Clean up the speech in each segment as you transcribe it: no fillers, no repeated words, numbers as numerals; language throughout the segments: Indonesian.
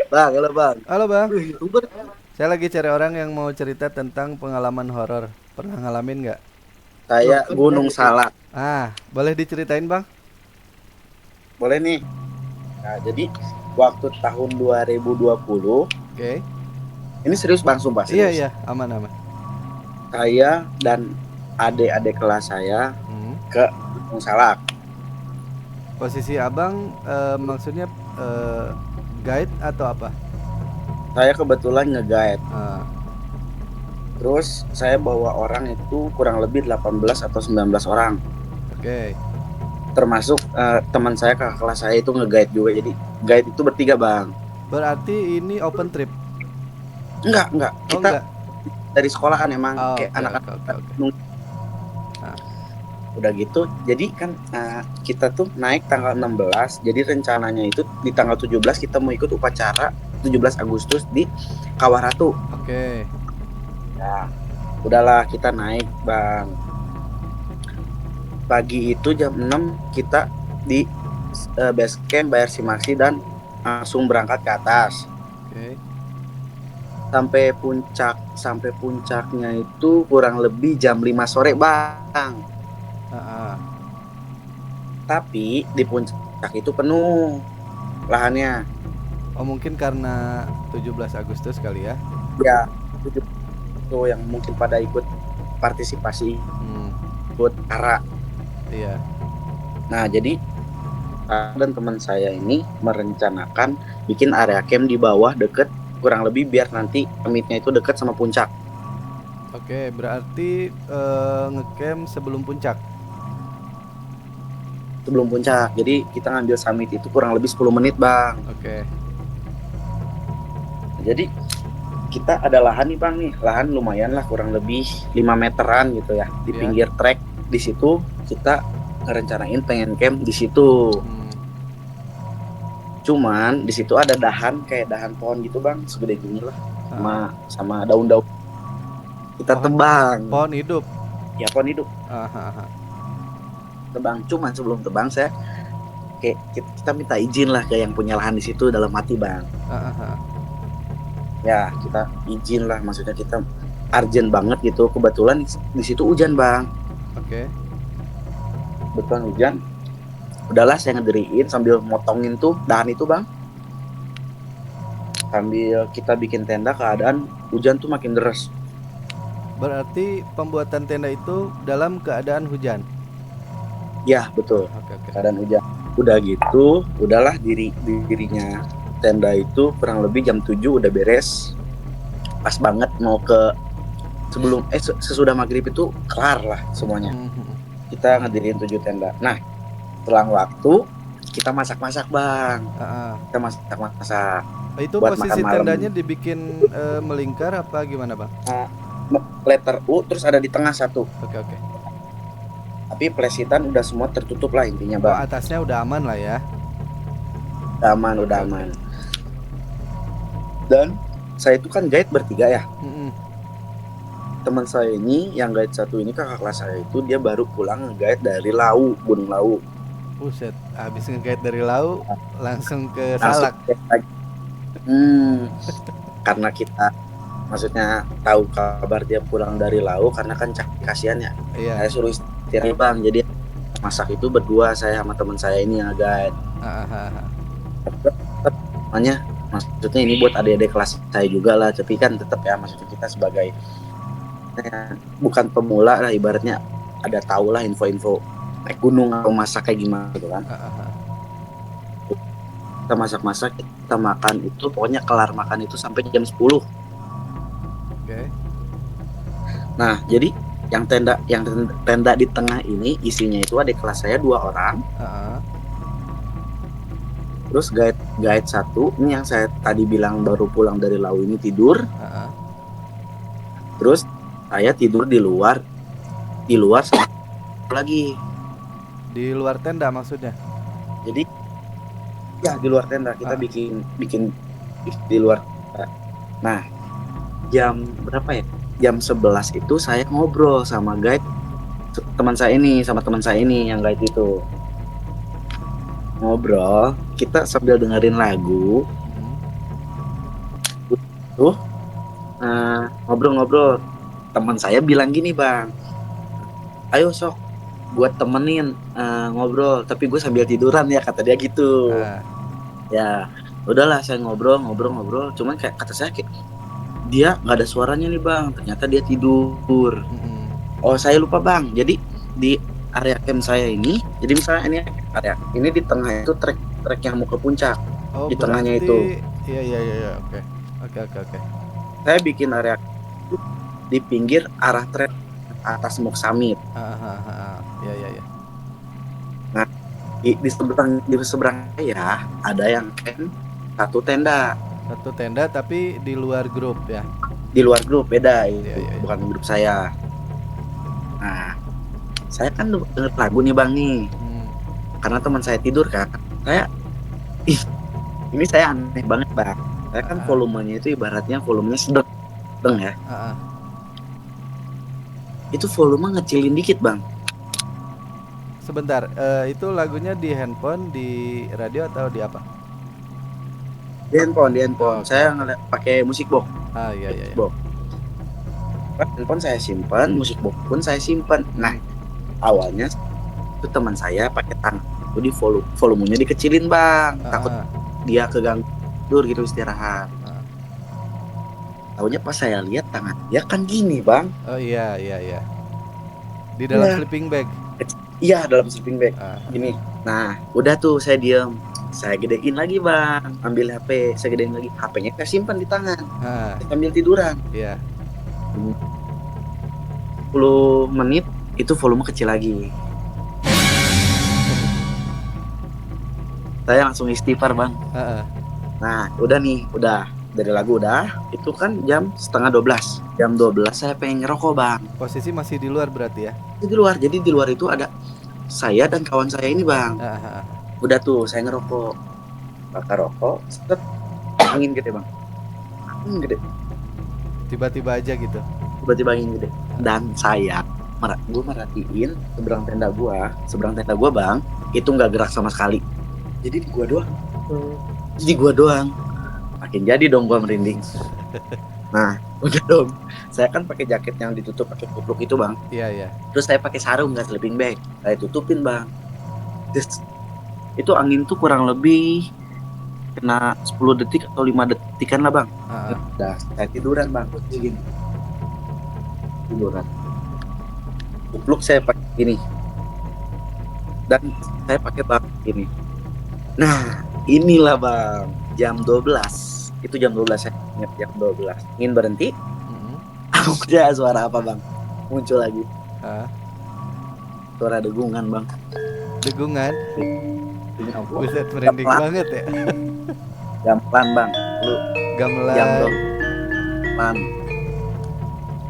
Bang, halo bang. Halo Bang, YouTuber. saya lagi cari orang yang mau cerita tentang pengalaman horor. Pernah ngalamin nggak? Saya Gunung Salak. Boleh diceritain Bang? Boleh nih. Nah, jadi waktu tahun 2020, Oke. ini serius bang, sumpah Iya serius. iya, aman aman. Saya dan adik-adik kelas saya Hmm. ke Gunung Salak. Posisi Abang maksudnya guide atau apa? Saya kebetulan nge-guide. Ah, Terus saya bawa orang itu kurang lebih 18 atau 19 orang. oke. Termasuk teman saya, kakak kelas saya itu nge-guide juga. Jadi guide itu bertiga bang. Berarti ini open trip? Enggak. Oh Kita enggak. dari sekolah kan emang Ah, kayak oke oke oke anak-anak. oke. Ah, Udah gitu, jadi kan kita tuh naik tanggal 16. Jadi rencananya itu di tanggal 17 kita mau ikut upacara 17 Agustus di Kawah Ratu. oke. Nah, udahlah kita naik, Bang. Pagi itu jam 6 kita di base camp Bayar Simaksi dan langsung berangkat ke atas. Oke. Sampai puncaknya itu kurang lebih jam 5 sore, Bang. Ah, ah. Tapi di puncak itu penuh lahannya. Oh mungkin karena 17 Agustus kali ya? Ya, itu yang mungkin pada ikut partisipasi, Hmm, ikut ARA. iya. Nah, jadi dan teman saya ini merencanakan bikin area camp di bawah deket, kurang lebih biar nanti summitnya itu deket sama puncak. Oke, berarti ngecamp sebelum puncak. Sebelum puncak. Jadi kita ngambil summit itu kurang lebih 10 menit, Bang. Oke. Jadi kita ada lahan nih, Bang nih. Lahan lumayan lah, kurang lebih 5 meteran gitu ya, di Ya. pinggir trek. Di situ kita ngerencanain pengen camp di situ. Hmm. Cuman di situ ada dahan kayak dahan pohon gitu bang, segede gini lah, sama Ah, sama daun-daun kita pohon tebang. pohon hidup. Ya pohon hidup Ah, ah, ah. tebang. Cuman sebelum tebang saya kayak kita minta izin lah ke yang punya lahan di situ dalam hati bang. Ah, ah, ah. Ya kita izin lah, maksudnya kita urgent banget gitu. Kebetulan di situ hujan bang, Oke. kebetulan hujan. Udahlah saya ngediriin sambil motongin tuh dahan itu bang, sambil kita bikin tenda. Keadaan hujan tuh makin deras. Berarti pembuatan tenda itu dalam keadaan hujan. Ya betul, Oke, oke. keadaan hujan. Udah gitu, udahlah dirinya tenda itu kurang lebih jam 7 udah beres. Pas banget mau ke sebelum sesudah maghrib itu kelar lah semuanya. Mhm. Kita ngedirin 7 tenda. Nah, selang waktu kita masak-masak bang. Ah, ah. Kita masak-masak Itu buat makan posisi malam. tendanya dibikin melingkar apa gimana, Bang? Nah, letter U terus ada di tengah satu. Oke, oke. Tapi plesitan udah semua tertutup lah intinya Oh, bang. atasnya udah aman lah ya. Udah aman, Oke, udah oke. aman. Dan saya itu kan guide bertiga ya. Mhm. Teman saya ini yang guide satu ini, kakak kelas saya itu, dia baru pulang nge-guide dari Lau, Gunung Lau. Buset, habis ngegait dari Lau langsung ke Langsung Salak. lagi. Hmm, karena kita maksudnya tahu kabar dia pulang dari Lau, karena kan kasihan ya. Iya. Saya suruh istirahat bang, jadi masak itu berdua saya sama teman saya ini yang guide. Ah, ah, ah, ah. Makanya maksudnya ini buat adik-adik kelas saya juga lah, tapi kan tetap ya, maksudnya kita sebagai bukan pemula lah, ibaratnya ada tahu lah info-info naik gunung atau masak kayak gimana gitu kan. Ah, ah, ah. Kita masak-masak, kita makan itu pokoknya kelar makan itu sampai jam 10. Oke. Nah jadi yang tenda di tengah ini isinya itu adik kelas saya 2 orang, Ah, ah. terus guide guide satu ini yang saya tadi bilang baru pulang dari Lau ini tidur. Ah, ah. Terus saya tidur di luar sama lagi. Di luar tenda maksudnya. Jadi ya di luar tenda kita Ah, bikin bikin di luar. Nah jam berapa ya, jam 11 itu saya ngobrol sama guide teman saya ini, sama teman saya ini yang guide itu ngobrol. kita sambil dengerin lagu tuh ngobrol-ngobrol. Teman saya bilang gini bang, ayo sok buat temenin ngobrol, tapi gue sambil tiduran ya, kata dia gitu. Ya udahlah, saya ngobrol, cuman kayak kata saya kayak dia nggak ada suaranya nih bang, ternyata dia tidur. Oh saya lupa bang, jadi di area camp saya ini, jadi misalnya ini area ini di tengah itu trek yang mau ke puncak. Oh, Di tengahnya berarti itu iya, oke. saya bikin area itu di pinggir arah trek atas Muk Summit. Iya. Nah di seberang ya ada yang camp satu tenda tapi di luar grup ya. Di luar grup, beda itu. Iya. Bukan grup saya. Nah saya kan denger lagu nih bang nih, karena teman saya tidur kan. Saya ini saya aneh banget bang, saya kan volumenya itu ibaratnya volumenya sedang ya. Itu volume ngecilin dikit bang. Sebentar, itu lagunya di handphone, di radio atau di apa? Di handphone. Saya pakai musik box. Iya. Handphone saya simpan, musik box pun saya simpan. Nah awalnya itu teman saya pakai tangan itu di volumenya dikecilin bang, takut dia keganggu tidur gitu istirahat. Tahunya pas saya lihat tangan dia kan gini bang. Oh iya. Di dalam sleeping bag. Iya, dalam sleeping bag. Gini. Nah udah tuh saya diem, saya gedein lagi bang, ambil HP, saya gedein lagi, HP-nya saya simpan di tangan, sambil tiduran. Iya. 10 menit itu volume kecil lagi. Saya langsung istighfar bang. Nah udah dari lagu udah, itu kan jam 11:30. Jam 12 saya pengen ngerokok bang. Posisi masih di luar berarti ya? Di luar, jadi di luar itu ada saya dan kawan saya ini bang. Udah tuh saya ngerokok, bakar rokok, set, angin gede bang, angin gede. Tiba-tiba aja gitu? Tiba-tiba angin gede. Dan gue merhatiin seberang tenda gua bang, itu nggak gerak sama sekali. Jadi di gua doang. Makin jadi dong gua merinding. Nah udah dong, saya kan pakai jaket yang ditutup pakai kupluk itu bang. Iya. Terus saya pakai sarung, nggak sleeping bag, saya tutupin bang. Terus itu angin tuh kurang lebih kena 10 detik atau 5 detikan lah bang. Udah saya tiduran bang, tiduran. Kupluk saya pakai gini, dan saya pakai bag ini. Nah inilah bang, jam 12. Itu jam 12, saya ingat jam 12. Ingin berhenti. Udah suara apa bang? Muncul lagi. Suara degungan bang. Degungan? Buset, merinding banget ya. Gamelan bang. Gamelan.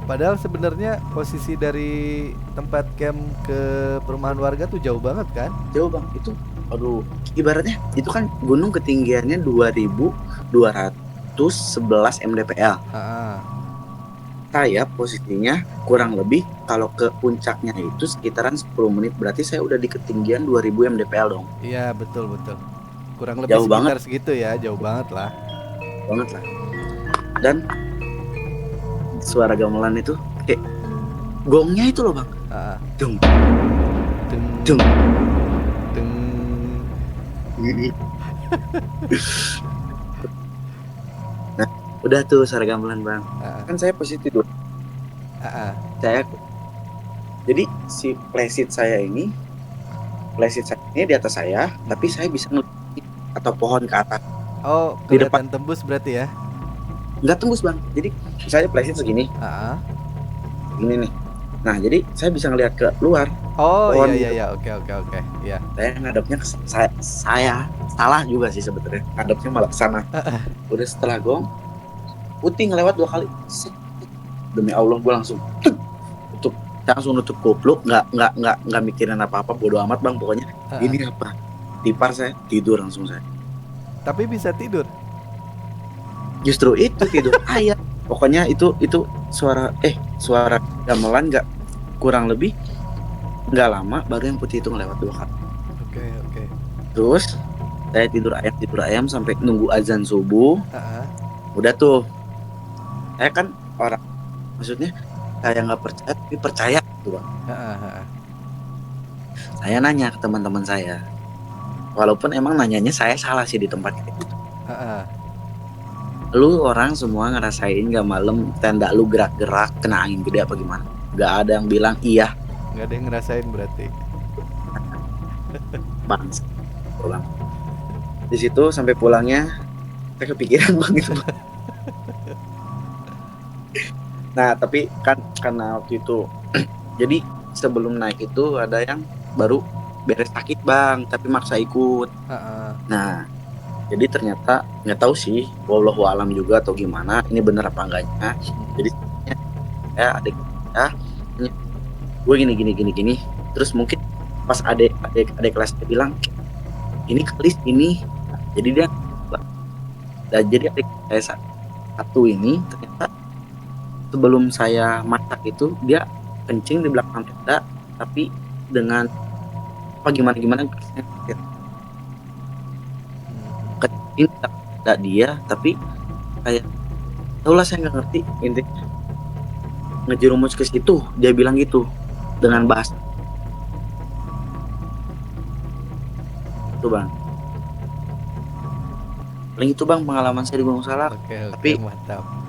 Padahal sebenarnya posisi dari tempat camp ke perumahan warga tuh jauh banget kan? Jauh bang, itu ibaratnya itu kan gunung ketinggiannya 2211 mdpl. Saya posisinya kurang lebih kalau ke puncaknya itu sekitaran 10 menit, berarti saya udah di ketinggian 2000 mdpl dong. Iya betul. Kurang lebih jauh sekitar banget. Segitu ya, jauh banget lah. Dan suara gamelan itu kayak gongnya itu loh bang. Dung. Nah udah tuh suara gamelan bang. Kan saya posisi tidur. Jadi si playset saya ini di atas saya, tapi saya bisa ngeliat atau pohon ke atas. Oh, kelihatan tembus berarti ya? Nggak tembus bang, jadi saya playset segini. Gini nih. Nah jadi saya bisa ngeliat ke luar. Oh iya, oke. Iya. Saya ngadepnya ke saya salah juga sih sebetulnya, ngadepnya malah ke sana. Udah setelah gong, putih ngelewat 2 kali. Demi Allah gue langsung nutup kupluk, nggak mikirin apa-apa, bodo amat bang pokoknya. Ini apa? Tipar saya, tidur langsung saya. Tapi bisa tidur? Justru itu tidur ayat. Pokoknya itu suara gamelan nggak kurang lebih nggak lama baru yang putih itu ngelewat 2 kali. Oke. Terus Saya tidur ayam sampai nunggu azan subuh. Heeh. Udah tuh, saya kan orang, maksudnya saya nggak percaya tapi percaya gitu bang. Heeh, heeh. Saya nanya ke teman-teman saya, walaupun emang nanyanya saya salah sih di tempat kayak gitu. Heeh. Lu orang semua ngerasain gak malam tenda lu gerak-gerak kena angin gede apa gimana? Gak ada yang bilang iya Nggak ada yang ngerasain berarti. bang. Pulang di situ sampai pulangnya saya kepikiran bang itu. Nah tapi kan karena waktu itu jadi sebelum naik itu ada yang baru beres sakit bang tapi maksa ikut. Heeh. Nah jadi ternyata nggak tahu sih wallahu alam juga atau gimana ini bener apa enggaknya. Jadi ya adik ya gue gini terus mungkin pas adik kelasnya bilang ini kelis ini. Nah, jadi dia dan jadi adik saya satu ini ternyata sebelum saya masak itu dia kencing di belakang tenda tapi dengan apa gimana kencing tidak dia tapi kayak tau lah saya nggak ngerti intinya ngejerumus ke situ dia bilang gitu dengan bahasa itu bang. Paling itu bang pengalaman saya di Gunung Salak. Oke, Tapi mantap.